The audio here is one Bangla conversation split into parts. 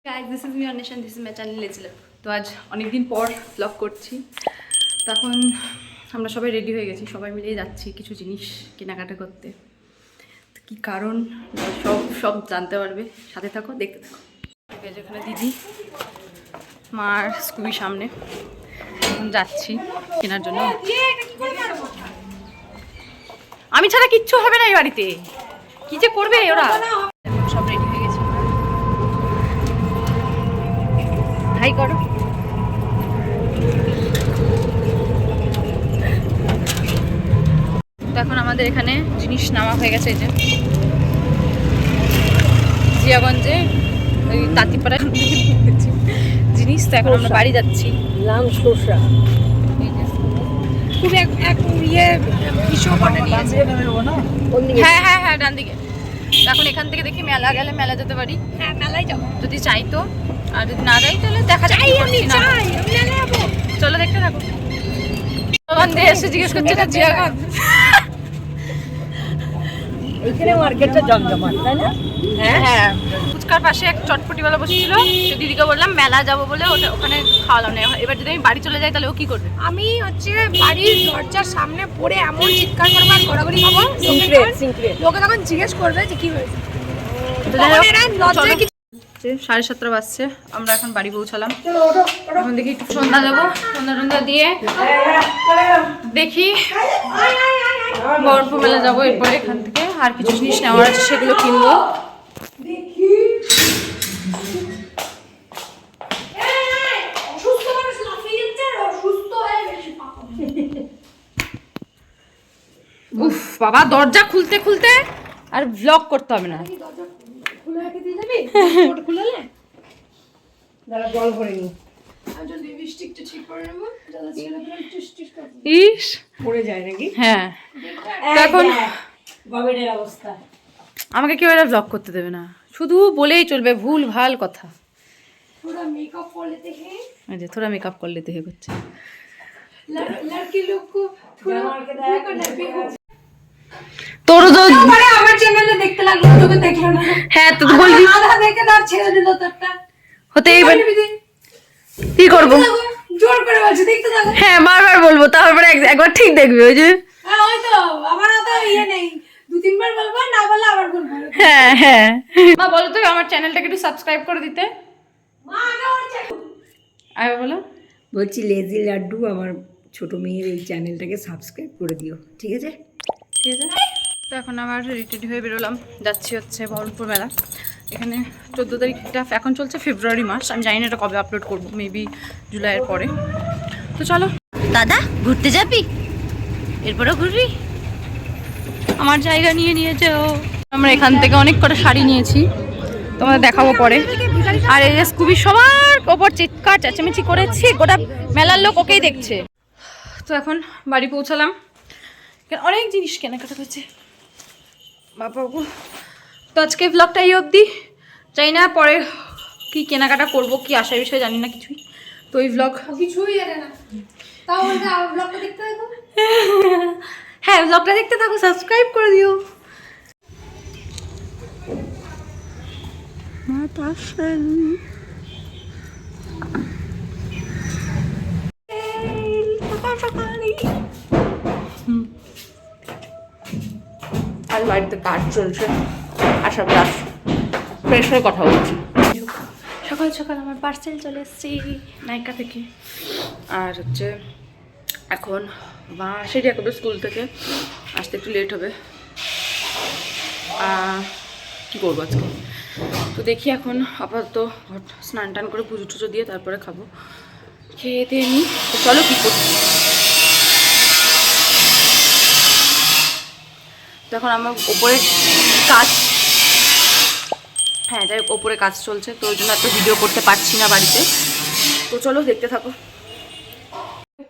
Guys, this is me Anisha and this is my channel Lazy Love. তো আজ অনেকদিন পর ব্লগ করছি। তখন আমরা সবাই রেডি হয়ে গেছি, সবাই মিলেই যাচ্ছি কিছু জিনিস কেনাকাটা করতে। কি কারণ সব জানতে পারবে, সাথে থাকো, দেখতে থাকো। যেখানে দিদি মার স্কুবির সামনে এখন যাচ্ছি কেনার জন্য। আমি ছাড়া কিচ্ছু হবে না এই বাড়িতে, কি যে করবে ওরা। সব রেডি হয়ে গেছে, হাই করো। তো এখন আমাদের এখানে জিনিস নামা হয়ে গেছে, এই যে জিয়াগঞ্জে ওই তাঁতিপাড়া জিনিস। তো এখন আমরা বাড়ি যাচ্ছি। নাম শোষা খুব এক ইয়ে হ্যাঁ হ্যাঁ হ্যাঁ, ডান দিকে। এখন এখান থেকে দেখি মেলা গেলে মেলা যেতে পারি। হ্যাঁ মেলায় যাবো যদি চাই তো, আর যদি না যাই তাহলে দেখা যায়। চলো দেখতে থাকো। ওখান দিয়ে এসে জিজ্ঞেস করছে না জিয়াগঞ্জ, এখানে মার্কেটটা জমজমাট, তাই না? হ্যাঁ হ্যাঁ। ফুচকার পাশে এক চটপটিওয়ালা বসেছিল, তো দিদিকে বললাম মেলা যাবো বলে ওখানে খাওয়ালাম না। এবার যদি আমি বাড়ি চলে যাই তাহলে ও কি করবে? আমি হচ্ছে বাড়ির দরজার সামনে পড়ে এমন চিৎকার করবো আর গড়াগড়ি খাবো, লোকে তখন জিজ্ঞেস করবে যে কি হয়েছে। 7:30 বাজছে, আমরা এখন বাড়ি পৌঁছালাম। এখন দেখি একটু সন্ধ্যা দেবো, সন্ধ্যা দিয়ে দেখি বহরমপুর মেলা যাবো। এরপরে এখান থেকে আর কিছু জিনিস নেওয়ার আছে, সেগুলো কিনবো। উফ বাবা, দরজা খুলতে খুলতে আর ব্লগ করতে হবে না। ইস পড়ে যায় নাকি? হ্যাঁ, এখন অবস্থা আমাকে কেউ এটা ব্লগ করতে দেবে না, শুধু বলেই চলবে ভুল ভাল কথা। थोड़ा मेकअप कर लेते हैं, थोड़ा मेकअप कर लेते हैं कुछ। लड़की लोग को थोड़ा करना भी हो। তোর তো মানে আমার চ্যানেলে দেখতে লাগলো, তোকে দেখলো না। হ্যাঁ তো বলবি, আধা দেখে তার ছেড়ে দিল তোরটা। হতেই পারে, কি করব? জোর করে বলছি দেখতে থাকো। হ্যাঁ বারবার বলবো, তারপরে একবার ঠিক দেখবি। ওই যে হ্যাঁ ওই তো, আমার তো ইয়ে নেই, 2-3 বার বলবো, না বলে আবার বলবো। হ্যাঁ হ্যাঁ। মা বলো তো আমার চ্যানেলটাকে একটু সাবস্ক্রাইব করে দিতে। মা আগে ওর চ্যানেল আরে বলো। বলছি লেজি লাড্ডু আমার ছোট মেয়ের এই চ্যানেলটাকে সাবস্ক্রাইব করে দিও, ঠিক আছে? ঠিক আছে। তো এখন আমার রেডি হয়ে বেরোলাম, যাচ্ছি হচ্ছে বহরমপুর মেলা। এখানে 14 তারিখটা এখন চলছে, ফেব্রুয়ারি মাস। আমি জানি না এটা কবে আপলোড করবো, মেবি জুলাইয়ের পরে। তো চলো। দাদা ঘুরতে যাবি? এরপরেও ঘুরবি? আমার জায়গা নিয়ে নিয়েছে ও। আমরা এখান থেকে অনেক কটা শাড়ি নিয়েছি, তোমাদের দেখাবো পরে। আর এই যে স্কুবি সবার ওপর চিৎকার চেঁচামেচি করেছি, গোটা মেলার লোক ওকেই দেখছে। তো এখন বাড়ি পৌঁছালাম, অনেক জিনিস কেনাকাটা হয়েছে বাবা। তো আজকে ব্লগটা এই অবধি, চাই না পরে কি কেনাকাটা করবো, কি আসার বিষয়ে জানি না কিছুই। তো এই ব্লগ কিছুই জানে না, তাও বলতে ব্লগটা দেখতে থাকো। হ্যাঁ ব্লগটা দেখতে থাকো, সাবস্ক্রাইব করে দিও। আর বাড়িতে কাজ চলছে, আশা ক্লাস ফ্রেশ হয়ে কথা বলছি। সকাল সকাল আমার পার্সেল চলে এসেছি নাইকা থেকে। আর হচ্ছে এখন মা সেটি একেবারে স্কুল থেকে আসতে একটু লেট হবে। কী করবো আজকে, তো দেখি এখন আপাতত স্নান টান করে পুজো টুজো দিয়ে তারপরে খাবো। খেয়ে দিয়ে নিই, তো চলো কী করছি। তখন আমার ওপরে কাজ, হ্যাঁ যাই হোক ওপরে কাজ চলছে, তো ওই জন্য একটা ভিডিও করতে পারছি না বাড়িতে। তো চলো দেখতে থাকো।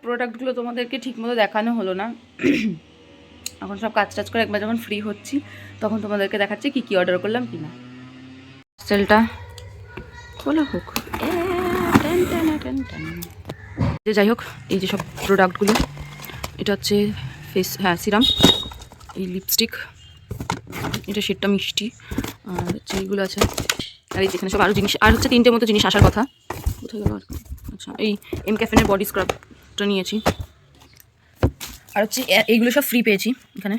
প্রোডাক্টগুলো তোমাদেরকে ঠিকমতো দেখানো হলো না, এখন সব কাজ টাজ করে একবার যখন ফ্রি হচ্ছি তখন তোমাদেরকে দেখাচ্ছি কি কি অর্ডার করলাম কি না। সেলটা খোলা হোক। যাই হোক, এই যে সব প্রোডাক্টগুলো, এটা হচ্ছে ফেস, হ্যাঁ সিরাম, এই লিপস্টিক, এটা শেডটা মিষ্টি, আর হচ্ছে এইগুলো আছে আর এই যেখানে সব আরও জিনিস, আর হচ্ছে 3টে মতো জিনিস আসার কথা। কোথায় গেল আর? আচ্ছা, এই এম ক্যাফেনের বডি স্ক্রাবটা নিয়েছি। আর হচ্ছে এইগুলো সব ফ্রি পেয়েছি এখানে।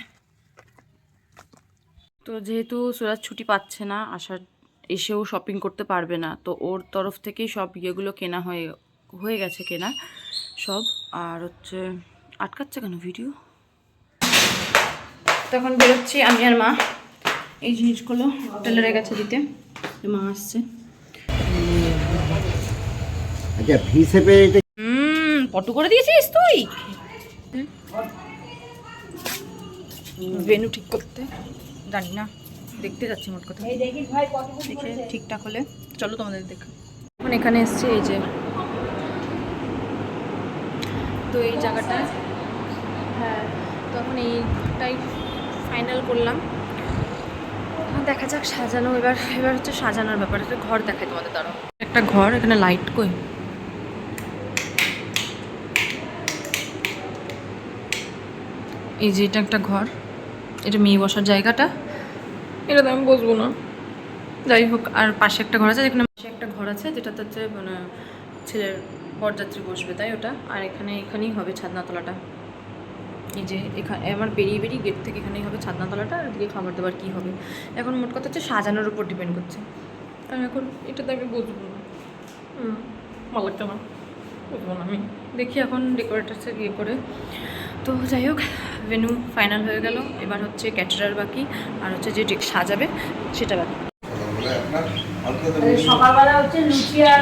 তো যেহেতু সুরাজ ছুটি পাচ্ছে না, এসেও শপিং করতে পারবে না, তো ওর তরফ থেকেই সব ইয়েগুলো কেনা হয়ে গেছে কেনা সব। আর হচ্ছে আটকাচ্ছে কেন ভিডিও? তখন বেরোচ্ছি আমি আর মা। এই জিনিসগুলো টেলারের কাছে দিতে, মা আসছে। আচ্ছা হিসেবে ফটো করে দিয়েছিস তুই? ভেনু ঠিক করতে জানি না, দেখতে যাচ্ছি মোট কথা। দেখে ঠিকঠাক হলে চলো তোমাদের দেখা। এখন এখানে এসছি, এই যে তো এই জায়গাটা, হ্যাঁ তখন এইটাই ফাইনাল করলাম। এখন দেখা যাক সাজানো, এবার হচ্ছে সাজানোর ব্যাপার। একটা ঘর দেখাই তোমাদের, দাঁড়াও। একটা ঘর, এখানে লাইট কই, এই যে এটা একটা ঘর, এটা মেয়ে বসার জায়গাটা, এটাতে আমি বসবো না, যাই হোক। আর পাশে একটা ঘর আছে, যেখানে পাশে একটা ঘর আছে যেটাতে হচ্ছে মানে ছেলের বরযাত্রী বসবে, তাই ওটা। আর এখানেই হবে ছাদনাতলাটা। এই যে এখানে আমার বেরিয়ে গেট থেকে এখানেই হবে ছাদনাতলাটা। আর এদিকে খাবার দাবার কী হবে এখন মোট কথা হচ্ছে সাজানোর উপর ডিপেন্ড করছে। আর এখন এটাতে আমি বসবো না, ভালো লাগছে না, বসবো না আমি। দেখি এখন ডেকোরেটার্সে গিয়ে করে। তো যাই হোক, ভেনু ফাইনাল হয়ে গেল। এবার হচ্ছে ক্যাটারার বাকি, আর হচ্ছে যে সাজাবে সেটা বাকি। সকালবেলা হচ্ছে লুচি আর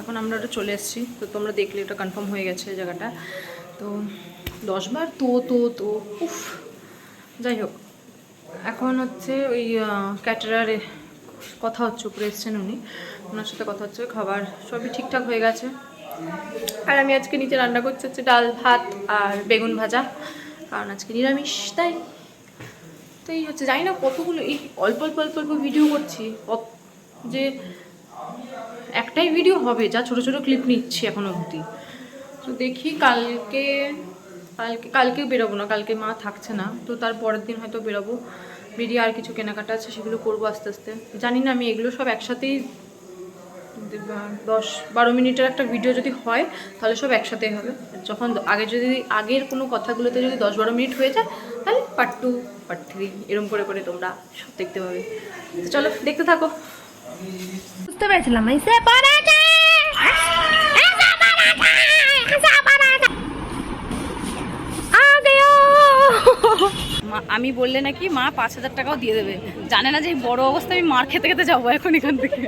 এখন আমরা ওটা চলে এসেছি। তো তোমরা দেখলে এটা কনফার্ম হয়ে গেছে জায়গাটা। তো 10 বার তো উফ, যাই হোক। এখন হচ্ছে ওই ক্যাটারারে কথা হচ্ছে, উপরে এসছেন উনি, ওনার সাথে কথা হচ্ছে। খাবার সবই ঠিকঠাক হয়ে গেছে। আর আমি আজকে নিচে রান্না করছি হচ্ছে ডাল ভাত আর বেগুন ভাজা, কারণ আজকে নিরামিষ, তাই। তো এই হচ্ছে, জানি না কতগুলো, এই অল্প ভিডিও করছি, যে একটাই ভিডিও হবে, যা ছোট ছোট ক্লিপ নিচ্ছি এখন অবধি। তো দেখি কালকেও বেরোবো না, কালকে মা থাকছে না, তো তার পরের দিন হয়তো বেরোবো। বেরিয়ে আর কিছু কেনাকাটা আছে, সেগুলো করবো আস্তে আস্তে। জানি না, আমি এগুলো সব একসাথেই 10-12 মিনিটের একটা ভিডিও যদি হয় তাহলে সব একসাথেই হবে। যখন আগের কোনো কথাগুলোতে যদি 10-12 মিনিট হয়ে যায়, তাহলে পার্ট 2 পার্ট 3 এরকম করে তোমরা সব দেখতে পাবে। তো চলো দেখতে থাকো। বুঝতে পেরেছিলাম আমি বললে নাকি মা 5,000 টাকাও দিয়ে দেবে, জানে না যে এই বড় অবস্থায় আমি মার খেতে যাবো এখন এখান থেকে।